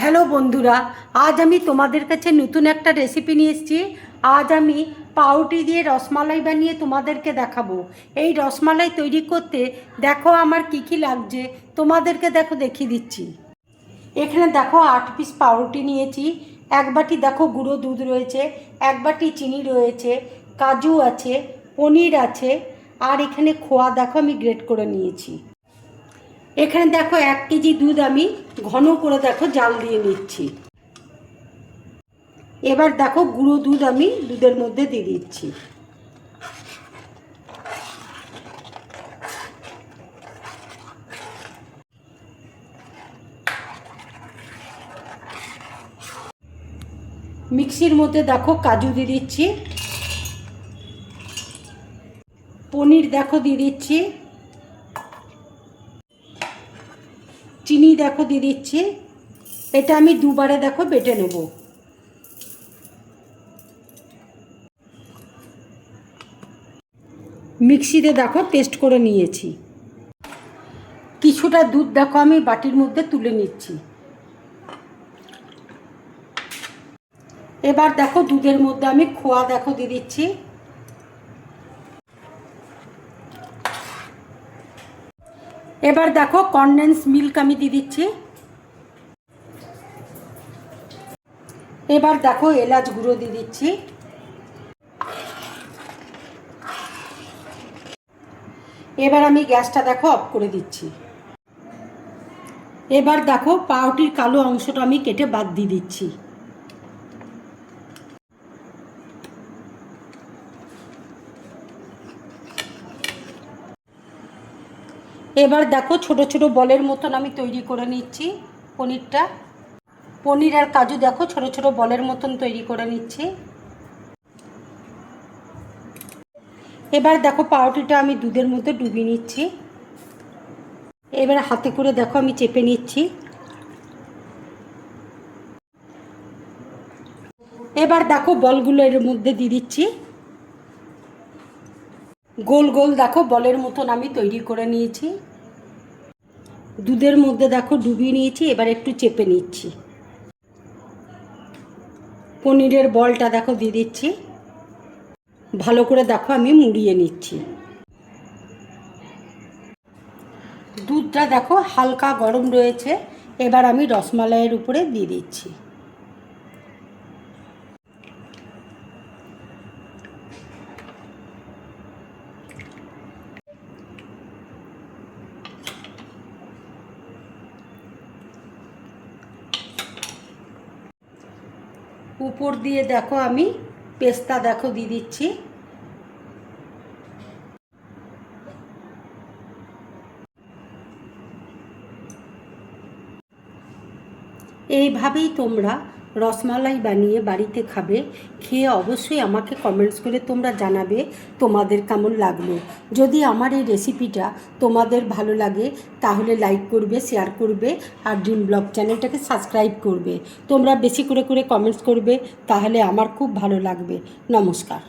Hello বন্ধুরা, আজ আমি তোমাদের কাছে নতুন একটা রেসিপি নিয়ে এসেছি। আজ আমি পাউরুটি দিয়ে রসমালাই বানিয়ে তোমাদেরকে দেখাবো। এই রসমালাই তৈরি করতে দেখো আমার কি কি লাগছে, তোমাদেরকে দেখিয়ে দিচ্ছি। এখানে দেখো 8 পিস পাউরুটি নিয়েছি, এক বাটি দেখো গুঁড়ো দুধ রয়েছে, এক বাটি চিনি রয়েছে, কাজু আছে, পনির আছে, আর এখানে খোয়া দেখো আমি গ্রেট করে নিয়েছি। এখানে দেখো 1 কেজি দুধ আমি ঘন করে দেখো জাল দিয়ে নিচ্ছি। এবার দেখো গুঁড়ো দুধ আমি দুধের মধ্যে দিয়ে দিচ্ছি। মিক্সির মধ্যে দেখো কাজু দিয়ে দিচ্ছি, পনির দেখো দিয়ে দিচ্ছি, চিনি দেখো দিয়ে দিচ্ছি। এটা আমি দুবারে দেখো বেটে নেব। মিক্সিতে দেখো পেস্ট করে নিয়েছি। কিছুটা দুধ দেখো আমি বাটির মধ্যে তুলে নিচ্ছি। এবার দেখো দুধের মধ্যে আমি খোয়া দেখো দিয়ে দিচ্ছি। এবার দেখো কনডেন্স মিল্ক আমি দিয়ে দিচ্ছি। এবার দেখো এলাচ গুঁড়ো দিয়ে দিচ্ছি। এবার আমি গ্যাসটা দেখো অফ করে দিচ্ছি। এবার দেখো পাউরুটির কালো অংশটা আমি কেটে বাদ দিয়ে দিচ্ছি। এবার দেখো ছোট ছোট বলের মতন আমি তৈরি করে নিচ্ছি পনিরটা। পনির আর কাজু দেখো ছোট ছোট বলের মতন তৈরি করে নিচ্ছি। এবার দেখো পাউরুটিটা আমি দুধের মধ্যে ডুবিয়ে নিচ্ছি। এবার হাতে করে দেখো আমি চেপে নিচ্ছি। এবার দেখো বলগুলো এর মধ্যে দিয়ে দিচ্ছি। গোল গোল দেখো বলের মতন আমি তৈরি করে নিয়েছি। দুধের মধ্যে দেখো ডুবিয়ে নিয়েছি। এবার একটু চেপে নিচ্ছি। পনিরের বলটা দেখো দিয়ে দিচ্ছি। ভালো করে দেখো আমি মুড়িয়ে নিচ্ছি। দুধটা দেখো হালকা গরম রয়েছে। এবার আমি রসমালাইয়ের উপরে দিয়ে দিচ্ছি। উপর দিয়ে দেখো আমি পেস্তা দেখো দিয়ে দিচ্ছি। এইভাবেই তোমরা রসমালাই বানিয়ে বাড়িতে খাবে। খেয়ে অবশ্যই আমাকে কমেন্টস করে তোমরা জানাবে তোমাদের কেমন লাগলো। যদি আমার এই রেসিপিটা তোমাদের ভালো লাগে তাহলে লাইক করবে, শেয়ার করবে, আর ড্রিম ব্লগ চ্যানেলটাকে সাবস্ক্রাইব করবে। তোমরা বেশি করে কমেন্টস করবে, তাহলে আমার খুব ভালো লাগবে। নমস্কার।